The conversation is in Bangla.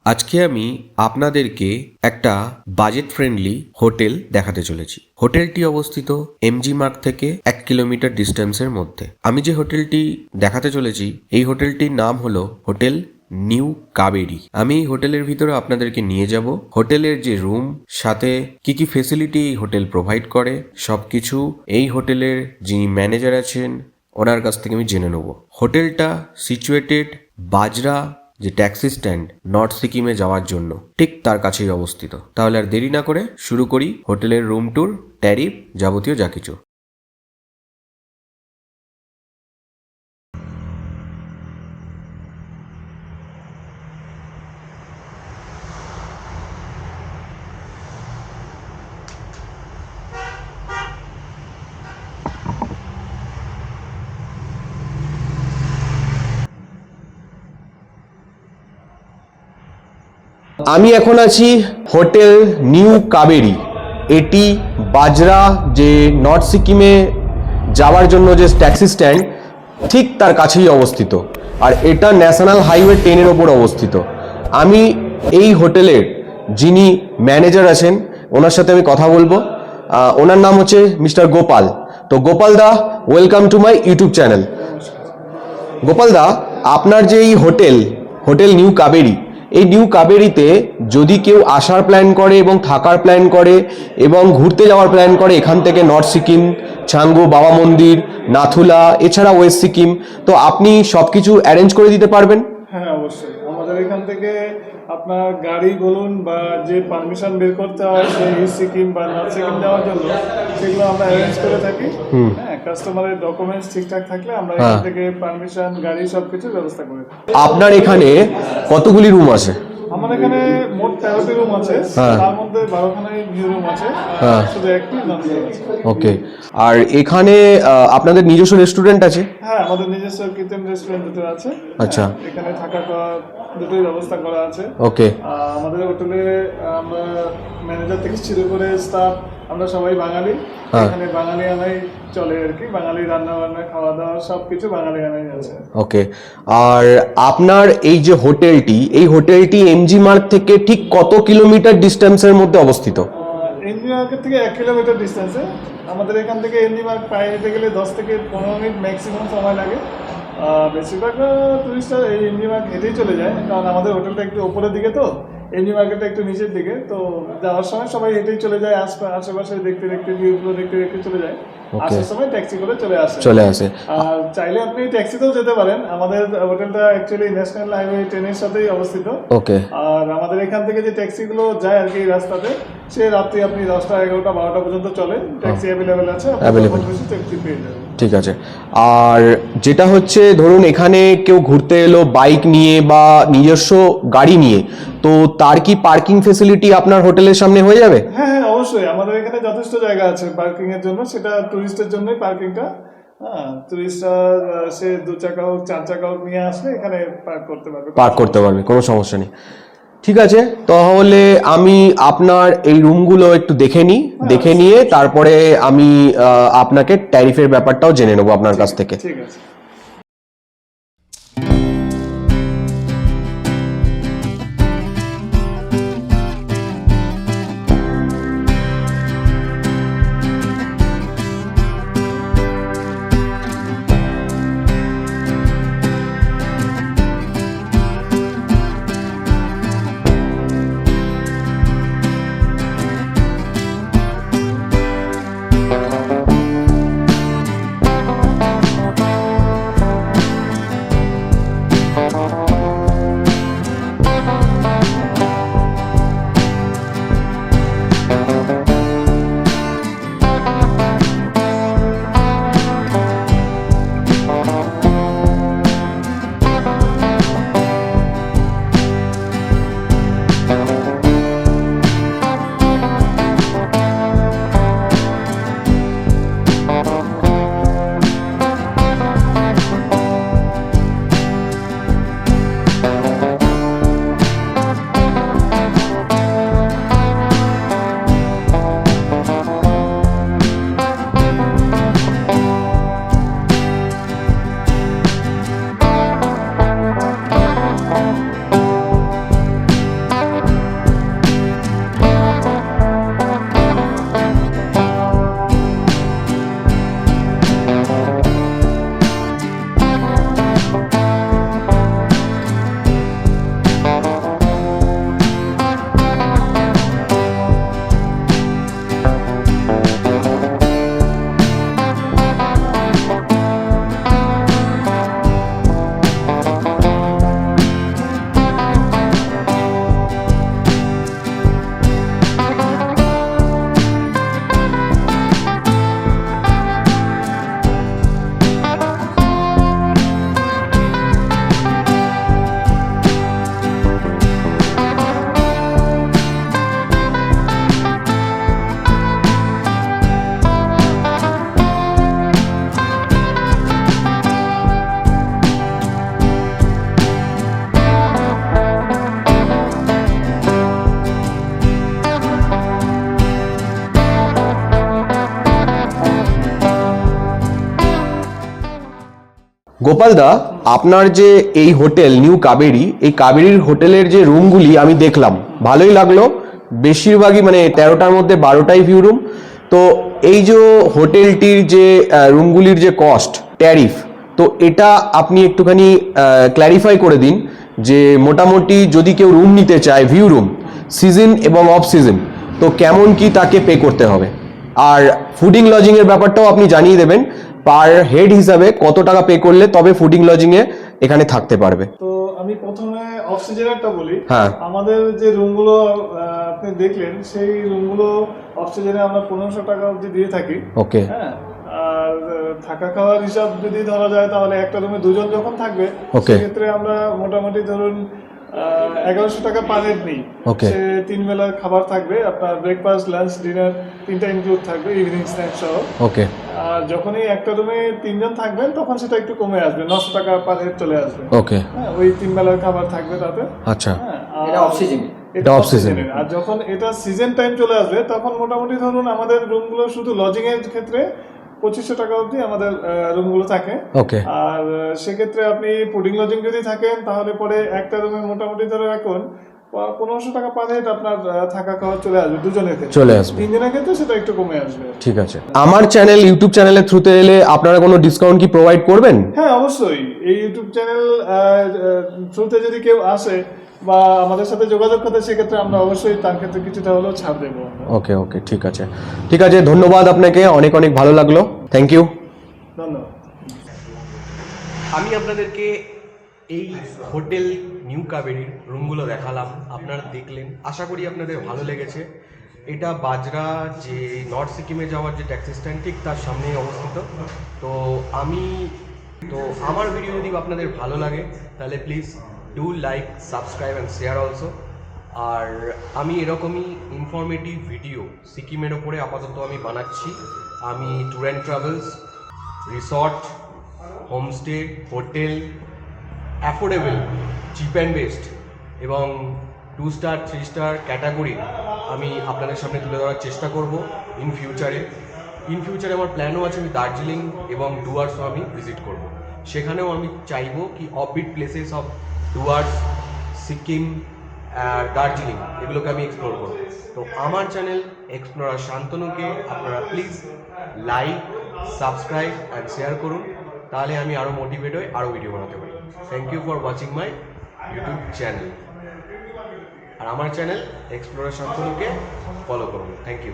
আজকে আমি আপনাদেরকে একটা বাজেট ফ্রেন্ডলি হোটেল দেখাতে চলেছি। হোটেলটি অবস্থিত এমজি মার্গ থেকে 1 কিলোমিটার ডিস্টেন্সের মধ্যে। আমি যে হোটেলটি দেখাতে চলেছি এই হোটেলটির নাম হলো হোটেল নিউ কাবেরি। আমি এই হোটেলের ভিতরে আপনাদেরকে নিয়ে যাব। হোটেলের যে রুম, সাথে কি কি ফেসিলিটি এই হোটেল প্রোভাইড করে, সবকিছু এই হোটেলের যিনি ম্যানেজার আছেন ওনার কাছ থেকে আমি জেনে নেব। হোটেলটা সিচুয়েটেড বাজরা যে ট্যাক্সি স্ট্যান্ড নর্থ সিকিমে যাওয়ার জন্য ঠিক তার কাছেই অবস্থিত। তাহলে আর দেরি না করে শুরু করি হোটেলের রুম ট্যুর, ট্যারিফ, যাবতীয় যা কিছু। আমি এখন আছি হোটেল নিউ কাবেরি। এটি বাজরা যে নর্থ সিকিমে যাওয়ার জন্য যে ট্যাক্সি স্ট্যান্ড ঠিক তার কাছেই অবস্থিত, আর এটা ন্যাশনাল হাইওয়ে 10-এর ওপর অবস্থিত। আমি এই হোটেলের যিনি ম্যানেজার আছেন ওনার সাথে আমি কথা বলবো। ওনার নাম হচ্ছে মিস্টার গোপাল। তো গোপাল দা, welcome to my YouTube channel. Gopal দা, আপনার যে এই হোটেল নিউ কাবেরি, এই নিউ কাবেরিতে যদি কেউ আসার প্ল্যান করে এবং থাকার প্ল্যান করে এবং ঘুরতে যাওয়ার প্ল্যান করে এখান থেকে নর্থ সিকিম, ছাঙ্গু বাবা মন্দির, নাথুলা, এছাড়া ওয়েস্ট সিকিম, তো আপনি সব কিছু অ্যারেঞ্জ করে দিতে পারবেন? হ্যাঁ, অবশ্যই। আমাদের এখান থেকে আপনার গাড়ি বলুন বা যে পারমিশন বের করতে হয় সেই সিকিম বা নর্থ সিকিম যাওয়ার জন্য, সেগুলো আমরা অ্যারেঞ্জ করে থাকি। হ্যাঁ, কাস্টমারের ডকুমেন্টস ঠিকঠাক থাকলে আমরা এখান থেকে পারমিশন, গাড়ি সবকিছু ব্যবস্থা করে থাকি। আপনার এখানে কতগুলি রুম আছে? আমার এখানে মোট 13টি রুম আছে, তার মধ্যে 12খানাই ভিউ রুম আছে, শুধু একটি নন ভিউ আছে। ওকে। আর এখানে আপনাদের নিজস্ব রেস্টুরেন্ট আছে? হ্যাঁ, আমাদের নিজস্ব কিচেন রেস্টুরেন্ট দুটো আছে। আচ্ছা। এখানে থাকা খাওয়া দুটোই ব্যবস্থা করা আছে। ওকে। আমাদের হোটেলে আমরা ম্যানেজার থেকে শুরু করে স্টাফ আমরা সবাই বাঙালি। এখানে বাঙালি আনাই চলে আর কি, বাঙালি রান্না বান্না, খাওয়া দাওয়া সবকিছু বাঙালি আনাই আছে। ওকে। আর আপনার এই যে হোটেলটি এমজি মার্গ থেকে ঠিক কত কিলোমিটার ডিস্টেন্সের মধ্যে অবস্থিত? এমজি মার্কেট থেকে 1 কিলোমিটার ডিস্টেন্সে। আমাদের এখান থেকে এমজি মার্গ পায়ে যেতে গেলে 10 থেকে 15 মিনিট ম্যাক্সিমাম সময় লাগে। বেশিরভাগ টুরিস্টরা এই এমজি মার্গ হেঁটেই চলে যায়, কারণ আমাদের হোটেলটা একটু উপরের দিকে, তো এমজি মার্কেটটা একটু নিচের দিকে। তো যাওয়ার সময় সবাই হেঁটেই চলে যায়, আশেপাশে দেখতে দেখতে, ভিউগুলো দেখতে দেখতে চলে যায়। আসার সময় ট্যাক্সি করে চলে আসে। আর চাইলে আপনি ট্যাক্সিতেও যেতে পারেন। আমাদের হোটেলটা অ্যাকচুয়ালি ন্যাশনাল হাইওয়ে 10-এর সাথেই অবস্থিত। ওকে। আর আমাদের এখান থেকে যে ট্যাক্সিগুলো যায় আর কি এই রাস্তাতে, সে রাত্রি আপনি 10টা, 11টা, 12টা পর্যন্ত চলে। ট্যাক্সি অ্যাভেলেবেল আছে, ট্যাক্সি পেয়ে যাবেন। ঠিক আছে। আর যেটা হচ্ছে, ধরুন এখানে কেউ ঘুরতে এলো বাইক নিয়ে বা নিজস্ব গাড়ি নিয়ে, তো তার কি পার্কিং ফেসিলিটি আপনার হোটেলের সামনে হয়ে যাবে? হ্যাঁ, অবশ্যই। আমাদের এখানে যথেষ্ট জায়গা আছে পার্কিং এর জন্য। সেটা টুরিস্টের জন্যই পার্কিংটা। হ্যাঁ, টুরিস্টরা সে 2 চাকা হোক, 4 চাকা হোক নিয়ে আসলে এখানে পার্ক করতে পারবে, কোনো সমস্যা নেই। ঠিক আছে, তাহলে আমি আপনার এই রুমগুলো একটু দেখে নিয়ে তারপরে আমি আপনাকে ট্যারিফের ব্যাপারটাও জেনে নেবো আপনার কাছ থেকে। ঠিক আছে। গোপালদা, আপনার যে এই হোটেল নিউ কাবেরী, এই কাবেরীর হোটেলের যে রুমগুলি আমি দেখলাম, ভালোই লাগলো। বেশিরভাগই মানে 13টার মধ্যে 12টাই ভিউ রুম। তো এই যে হোটেলটির যে রুমগুলির যে কস্ট ট্যারিফ, তো এটা আপনি একটুখানি ক্ল্যারিফাই করে দিন যে মোটামুটি যদি কেউ রুম নিতে চায় ভিউ রুম সিজন এবং অফ সিজন, তো কেমন কি তাকে পে করতে হবে, আর ফুডিং লজিং এর ব্যাপারটাও আপনি জানিয়ে দেবেন পার হেড হিসাবে কত টাকা পে করলে তবে ফুডিং লজিং এ এখানে থাকতে পারবে। তো আমি প্রথমে অফ সিজনেরটা বলি। হ্যাঁ। আমাদের যে রুমগুলো আপনি দেখলেন, সেই রুমগুলো অফ সিজনে আমরা 1500 টাকা অবধি দিয়ে থাকি। ওকে। হ্যাঁ, আর থাকা খাওয়ার হিসাব যদি ধরা যায় তাহলে একটা রুমে দুজন যখন থাকবে, Okay. সেক্ষেত্রে আমরা মোটামুটি ধরুন 1100 টাকা পার হেড নিই। Okay. সে 3 বেলার খাবার থাকবে, আপনার ব্রেকফাস্ট, লাঞ্চ, ডিনার তিনটা ইনক্লুড থাকবে, ইভিনিং স্ন্যাক্স সহ। ওকে। আর যখনই একটা রুমে 3 জন থাকবেন তখন সেটা একটু কমে আসবে, 900 টাকা পার হেড চলে আসবে। ওকে। হ্যাঁ, ওই 3 বেলার খাবার থাকবে তাতে। আচ্ছা। হ্যাঁ, এটা অফ সিজন। এটা off season। আর যখন এটা সিজন টাইম চলে আসবে তখন মোটামুটি ধরুন আমাদের রুমগুলো শুধু লজিং এর ক্ষেত্রে 2500 টাকা অবধি আমাদের রুমগুলো থাকে। ওকে। আর সেক্ষেত্রে আপনি পুডিং লজিং যদি থাকেন তাহলে পরে একটা রুমে মোটামুটি ধরে এখন 1500 টাকা পার হেড আপনার থাকা খাওয়া চলে আসবে দুজনের ক্ষেত্রে। চলে আসবে। 3 জনের ক্ষেত্রে সেটা একটু কমে আসবে। ঠিক আছে। আমার চ্যানেল ইউটিউব চ্যানেলের থ্রুতে এলে আপনারা কোনো ডিসকাউন্ট কি প্রোভাইড করবেন? হ্যাঁ, অবশ্যই। এই ইউটিউব চ্যানেল থ্রুতে যদি কেউ আসে বা আমাদের সাথে যোগাযোগ করতে, সেক্ষেত্রে আমরা অবশ্যই তার ক্ষেত্রে কিছুটা হলেও ছাড় দেবো। ওকে ওকে, ঠিক আছে ঠিক আছে, ধন্যবাদ আপনাকে, অনেক অনেক ভালো লাগলো, থ্যাংক ইউ। ধন্যবাদ। আমি আপনাদেরকে এই হোটেল নিউ কাবেরীর রুমগুলো দেখালাম, আপনারা দেখলেন, আশা করি আপনাদের ভালো লেগেছে। এটা বাজরা যে নর্থ সিকিমে যাওয়ার যে ট্যাক্সি স্ট্যান্ড, ঠিক তার সামনেই অবস্থিত। তো আমার ভিডিও যদি আপনাদের ভালো লাগে তাহলে please do like, subscribe and share also. আর আমি এরকমই ইনফরমেটিভ ভিডিও সিকিমের ওপরে আপাতত আমি বানাচ্ছি। আমি tour and travels, resort, homestay, hotel, affordable, chip and best এবং 2 স্টার 3 স্টার ক্যাটাগরি আমি আপনাদের সামনে তুলে ধরার চেষ্টা করব ইন ফিউচারে আমার প্ল্যানও আছে, আমি দার্জিলিং এবং ডুয়ার্সও আমি ভিজিট করব। সেখানেও আমি চাইবো কি offbeat places of Dooars, Sikkim, Darjeeling, এগুলোকে আমি এক্সপ্লোর করব। তো আমার চ্যানেল এক্সপ্লোরার শান্তনুকে আপনারা please like, subscribe and share করুন, তাহলে আমি আরও মোটিভেট হয়ে আরও ভিডিও বানাতে পারি। Thank you for watching my YouTube channel. আর আমার চ্যানেল এক্সপ্লোরার শান্তনুকে ফলো করুন। Thank you.